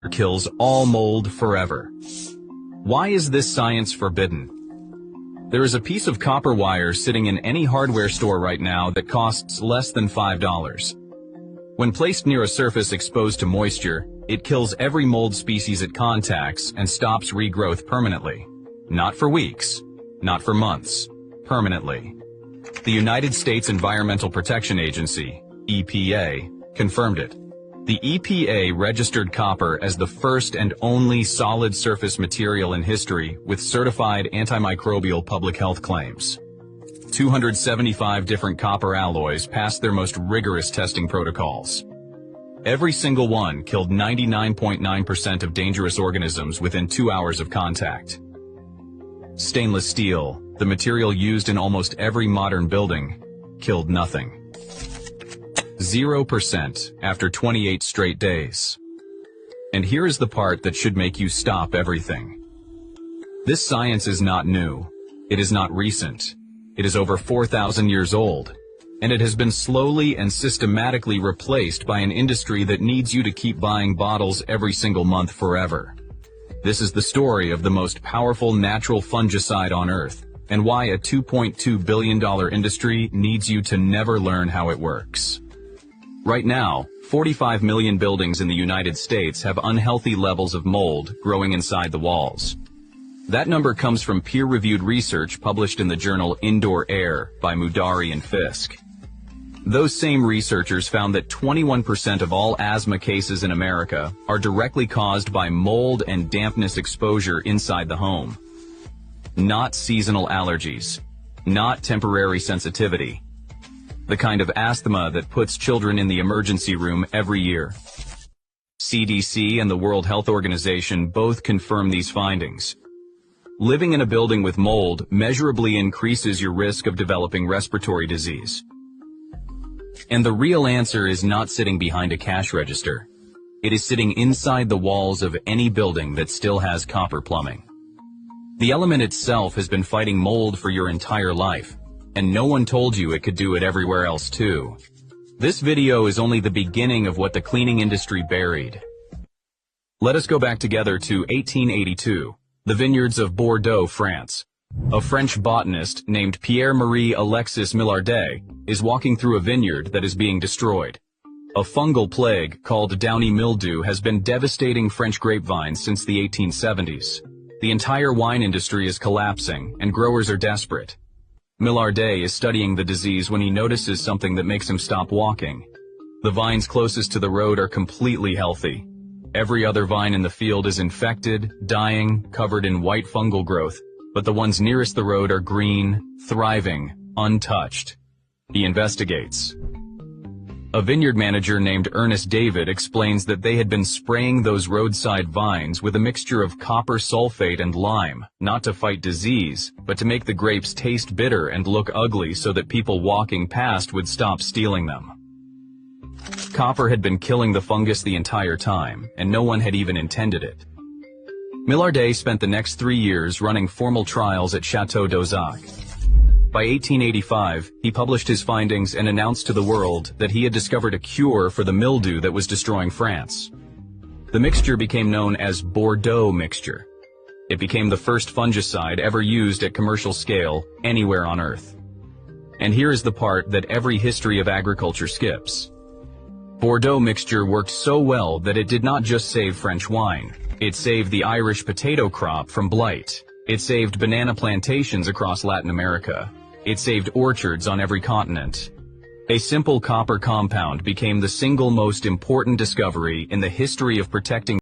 kills all mold forever. Why is this science forbidden? There is a piece of copper wire sitting in any hardware store right now that costs less than $5. When placed near a surface exposed to moisture, it kills every mold species it contacts and stops regrowth permanently. Not for weeks, not for months, permanently. The United States Environmental Protection Agency, EPA, confirmed it. The EPA registered copper as the first and only solid surface material in history with certified antimicrobial public health claims. 275 different copper alloys passed their most rigorous testing protocols. Every single one killed 99.9% of dangerous organisms within 2 hours of contact. Stainless steel, the material used in almost every modern building, killed nothing. 0% after 28 straight days. And here is the part that should make you stop everything. This science is not new. It is not recent. It is over 4,000 years old, and it has been slowly and systematically replaced by an industry that needs you to keep buying bottles every single month forever. This is the story of the most powerful natural fungicide on Earth, and why a $2.2 billion industry needs you to never learn how it works. Right now, 45 million buildings in the United States have unhealthy levels of mold growing inside the walls. That number comes from peer-reviewed research published in the journal Indoor Air by Mudari and Fisk. Those same researchers found that 21% of all asthma cases in America are directly caused by mold and dampness exposure inside the home. Not seasonal allergies, not temporary sensitivity. The kind of asthma that puts children in the emergency room every year. CDC and the World Health Organization both confirm these findings. Living in a building with mold measurably increases your risk of developing respiratory disease. And the real answer is not sitting behind a cash register. It is sitting inside the walls of any building that still has copper plumbing. The element itself has been fighting mold for your entire life, and no one told you it could do it everywhere else too. This video is only the beginning of what the cleaning industry buried. Let us go back together to 1882, the vineyards of Bordeaux, France. A French botanist named Pierre-Marie Alexis Millardet is walking through a vineyard that is being destroyed. A fungal plague called downy mildew has been devastating French grapevines since the 1870s. The entire wine industry is collapsing, and growers are desperate. Millardet is studying the disease when he notices something that makes him stop walking. The vines closest to the road are completely healthy. Every other vine in the field is infected, dying, covered in white fungal growth, but the ones nearest the road are green, thriving, untouched. He investigates. A vineyard manager named Ernest David explains that they had been spraying those roadside vines with a mixture of copper sulfate and lime, not to fight disease, but to make the grapes taste bitter and look ugly so that people walking past would stop stealing them. Copper had been killing the fungus the entire time, and no one had even intended it. Millardet spent the next 3 years running formal trials at Chateau d'Ozac. By 1885, he published his findings and announced to the world that he had discovered a cure for the mildew that was destroying France. The mixture became known as Bordeaux mixture. It became the first fungicide ever used at commercial scale anywhere on Earth. And here is the part that every history of agriculture skips. Bordeaux mixture worked so well that it did not just save French wine. It saved the Irish potato crop from blight. It saved banana plantations across Latin America. It saved orchards on every continent. A simple copper compound became the single most important discovery in the history of protecting